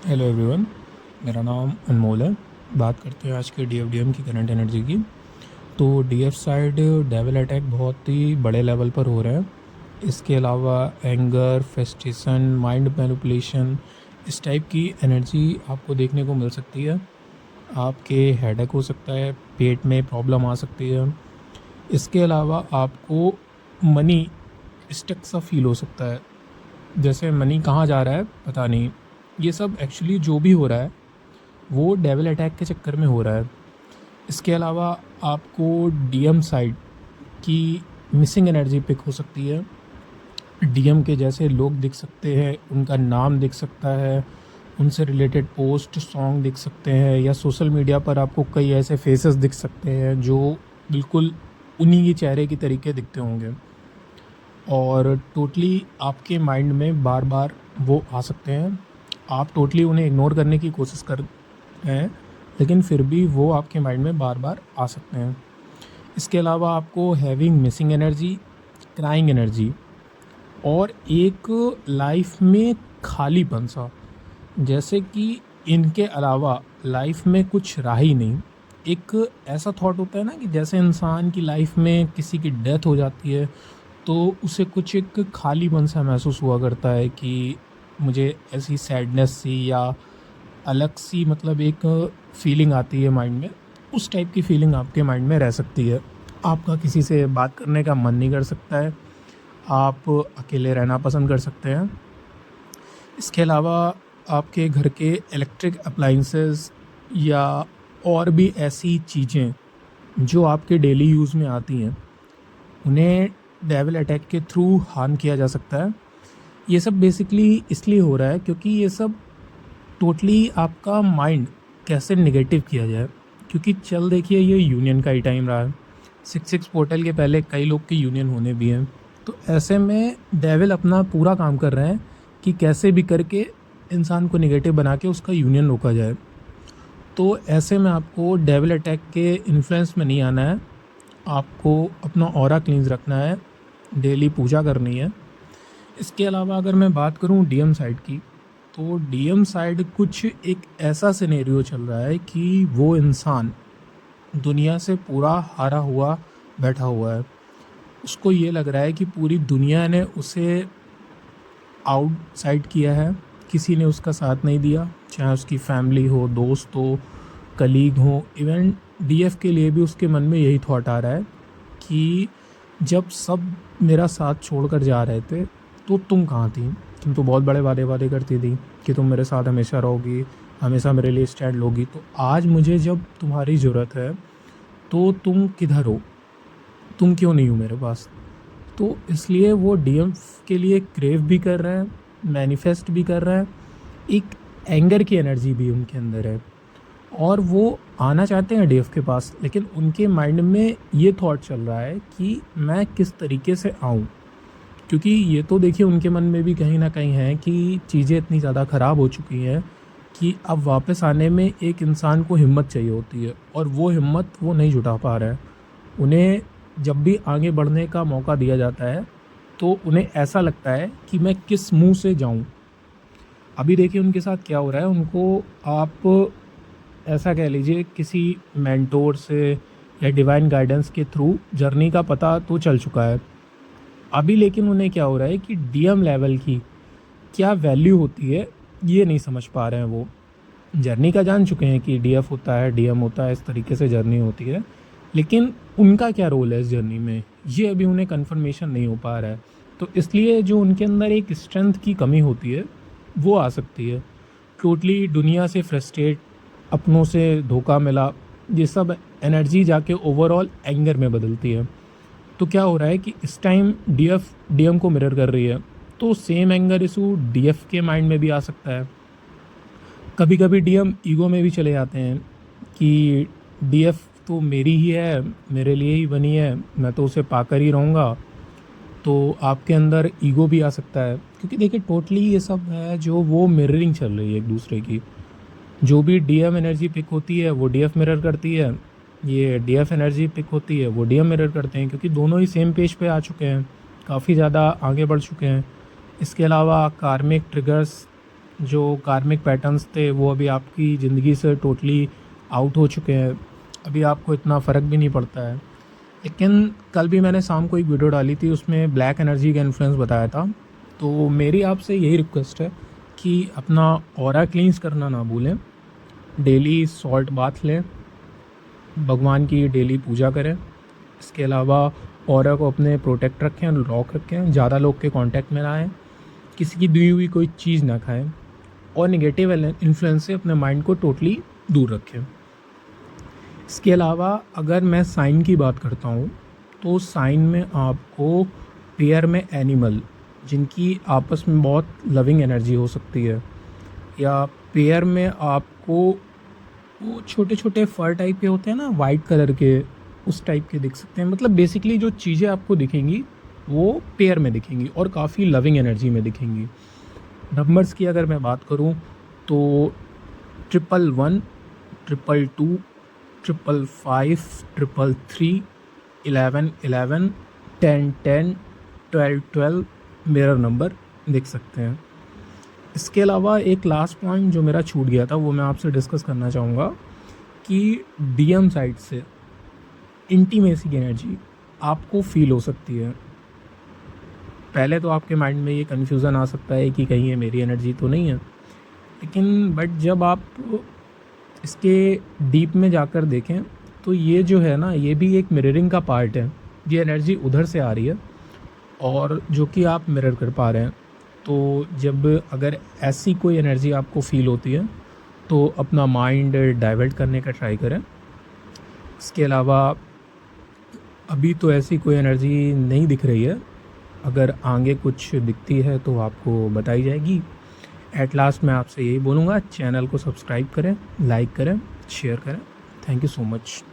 Hello everyone, मेरा नाम अनमोल है। बात करते हैं आज के डीएफडीएम की करंट एनर्जी की। तो डीएफ साइड डेविल अटैक बहुत ही बड़े लेवल पर हो रहे हैं। इसके अलावा एंगर, फ्रस्ट्रेशन, माइंड मैनिपुलेशन, इस टाइप की एनर्जी आपको देखने को मिल सकती है। आपके हेडेक हो सकता है, पेट में प्रॉब्लम आ सकती है। इसके अलावा आपको मनी स्टक सा फील हो सकता है, जैसे मनी कहाँ जा रहा है पता नहीं। ये सब एक्चुअली जो भी हो रहा है वो डेविल अटैक के चक्कर में हो रहा है। इसके अलावा आपको डीएम साइड की मिसिंग एनर्जी पिक हो सकती है। डीएम के जैसे लोग दिख सकते हैं, उनका नाम दिख सकता है, उनसे रिलेटेड पोस्ट, सॉन्ग दिख सकते हैं, या सोशल मीडिया पर आपको कई ऐसे फेसेस दिख सकते हैं जो बिल्कुल उन्हीं के चेहरे की तरीके दिखते होंगे, और टोटली आपके माइंड में बार बार वो आ सकते हैं। आप टोटली उन्हें इग्नोर करने की कोशिश कर रहे हैं, लेकिन फिर भी वो आपके माइंड में बार बार आ सकते हैं। इसके अलावा आपको having missing energy, crying energy, और एक लाइफ में खालीपन सा, जैसे कि इनके अलावा लाइफ में कुछ रहा ही नहीं। एक ऐसा थॉट होता है ना कि जैसे इंसान की लाइफ में किसी की डेथ हो जाती है तो उसे कुछ एक खालीपन सा महसूस हुआ करता है कि मुझे ऐसी सैडनेस सी या अलग सी, मतलब एक फीलिंग आती है माइंड में। उस टाइप की फीलिंग आपके माइंड में रह सकती है। आपका किसी से बात करने का मन नहीं कर सकता है, आप अकेले रहना पसंद कर सकते हैं। इसके अलावा आपके घर के इलेक्ट्रिक अप्लाइंसेस या और भी ऐसी चीज़ें जो आपके डेली यूज़ में आती हैं, उन्हें डेविल अटैक के थ्रू हार्म किया जा सकता है। ये सब बेसिकली इसलिए हो रहा है क्योंकि ये सब टोटली आपका माइंड कैसे नेगेटिव किया जाए। क्योंकि चल देखिए, ये यूनियन का ही टाइम रहा है। 6-6 पोर्टल के पहले कई लोग के यूनियन होने भी हैं। तो ऐसे में डेविल अपना पूरा काम कर रहे हैं कि कैसे भी करके इंसान को नेगेटिव बना के उसका यूनियन रोका जाए। तो ऐसे में आपको डेविल अटैक के इन्फ्लुएंस में नहीं आना है। आपको अपना ऑरा क्लींस रखना है, डेली पूजा करनी है। इसके अलावा अगर मैं बात करूं डीएम साइड की, तो डीएम साइड कुछ एक ऐसा सिनेरियो चल रहा है कि वो इंसान दुनिया से पूरा हारा हुआ बैठा हुआ है। उसको ये लग रहा है कि पूरी दुनिया ने उसे आउटसाइड किया है, किसी ने उसका साथ नहीं दिया, चाहे उसकी फैमिली हो, दोस्त हो, कलीग हो। इवन डीएफ के लिए भी उसके मन में यही थॉट आ रहा है कि जब सब मेरा साथ छोड़कर जा रहे थे तो तुम कहाँ थी? तुम तो बहुत बड़े वादे करती थी कि तुम मेरे साथ हमेशा रहोगी, हमेशा मेरे लिए स्टैंड लोगी। तो आज मुझे जब तुम्हारी ज़रूरत है तो तुम किधर हो? तुम क्यों नहीं हो मेरे पास? तो इसलिए वो डीएम के लिए क्रेव भी कर रहे हैं, मैनिफेस्ट भी कर रहे हैं। एक एंगर की एनर्जी भी उनके अंदर है, और वो आना चाहते हैं डीएफ के पास, लेकिन उनके माइंड में ये थॉट चल रहा है कि मैं किस तरीके से आऊँ। क्योंकि ये तो देखिए उनके मन में भी कहीं ना कहीं है कि चीज़ें इतनी ज़्यादा ख़राब हो चुकी हैं कि अब वापस आने में एक इंसान को हिम्मत चाहिए होती है, और वो हिम्मत वो नहीं जुटा पा रहा है। उन्हें जब भी आगे बढ़ने का मौका दिया जाता है तो उन्हें ऐसा लगता है कि मैं किस मुंह से जाऊं। अभी देखिए उनके साथ क्या हो रहा है। उनको आप ऐसा कह लीजिए किसी मेंटोर से या डिवाइन गाइडेंस के थ्रू जर्नी का पता तो चल चुका है। अभी लेकिन उन्हें क्या हो रहा है कि डीएम लेवल की क्या वैल्यू होती है ये नहीं समझ पा रहे हैं। वो जर्नी का जान चुके हैं कि डीएफ होता है, डीएम होता है, इस तरीके से जर्नी होती है, लेकिन उनका क्या रोल है इस जर्नी में, ये अभी उन्हें कन्फर्मेशन नहीं हो पा रहा है। तो इसलिए जो उनके अंदर एक स्ट्रेंथ की कमी होती है वो आ सकती है। टोटली दुनिया से फ्रस्ट्रेट, अपनों से धोखा मिला, ये सब एनर्जी जाके ओवरऑल एंगर में बदलती है। तो क्या हो रहा है कि इस टाइम डीएफ डीएम को मिरर कर रही है, तो सेम एंगर इशू डीएफ के माइंड में भी आ सकता है। कभी कभी डीएम ईगो में भी चले जाते हैं कि डीएफ तो मेरी ही है, मेरे लिए ही बनी है, मैं तो उसे पाकर ही रहूँगा। तो आपके अंदर ईगो भी आ सकता है, क्योंकि देखिए टोटली ये सब है जो वो मिररिंग चल रही है एक दूसरे की। जो भी डीएम एनर्जी पिक होती है वो डीएफ मिरर करती है, ये डीएफ एनर्जी पिक होती है वो डीएम मिरर करते हैं, क्योंकि दोनों ही सेम पेज पे आ चुके हैं, काफ़ी ज़्यादा आगे बढ़ चुके हैं। इसके अलावा कार्मिक ट्रिगर्स जो कार्मिक पैटर्न्स थे वो अभी आपकी ज़िंदगी से टोटली आउट हो चुके हैं, अभी आपको इतना फ़र्क भी नहीं पड़ता है। लेकिन कल भी मैंने शाम को एक वीडियो डाली थी, उसमें ब्लैक एनर्जी का इन्फ्लुएंस बताया था। तो मेरी आपसे यही रिक्वेस्ट है कि अपना ऑरा क्लींस करना ना भूलें, डेली सॉल्ट बाथ लें, भगवान की डेली पूजा करें। इसके अलावा ऑरा को अपने प्रोटेक्ट रखें, लॉक रखें, ज़्यादा लोग के कांटेक्ट में ना आएँ, किसी की दी हुई कोई चीज़ ना खाएं और नेगेटिव इन्फ्लुएंस से अपने माइंड को टोटली दूर रखें। इसके अलावा अगर मैं साइन की बात करता हूँ तो साइन में आपको पेयर में एनिमल जिनकी आपस में बहुत लविंग एनर्जी हो सकती है, या पेयर में आपको वो छोटे छोटे फर टाइप के होते हैं ना, वाइट कलर के, उस टाइप के दिख सकते हैं। मतलब बेसिकली जो चीज़ें आपको दिखेंगी वो पेयर में दिखेंगी और काफ़ी लविंग एनर्जी में दिखेंगी। नंबर्स की अगर मैं बात करूं तो 111, 222, 555, 333, 11 11, 10 10, 12 12 मेरा नंबर देख सकते हैं। इसके अलावा एक लास्ट पॉइंट जो मेरा छूट गया था वो मैं आपसे डिस्कस करना चाहूँगा कि डीएम साइड से इंटीमेसी की एनर्जी आपको फील हो सकती है। पहले तो आपके माइंड में ये कन्फ्यूज़न आ सकता है कि कहीं ये मेरी एनर्जी तो नहीं है, लेकिन बट जब आप इसके डीप में जाकर देखें तो ये जो है ना, ये भी एक मिररिंग का पार्ट है। ये एनर्जी उधर से आ रही है और जो कि आप मिरर कर पा रहे हैं। तो जब अगर ऐसी कोई एनर्जी आपको फील होती है तो अपना माइंड डाइवर्ट करने का ट्राई करें। इसके अलावा अभी तो ऐसी कोई एनर्जी नहीं दिख रही है, अगर आगे कुछ दिखती है तो आपको बताई जाएगी। एट लास्ट मैं आपसे यही बोलूँगा, चैनल को सब्सक्राइब करें, लाइक करें, शेयर करें। Thank you so much.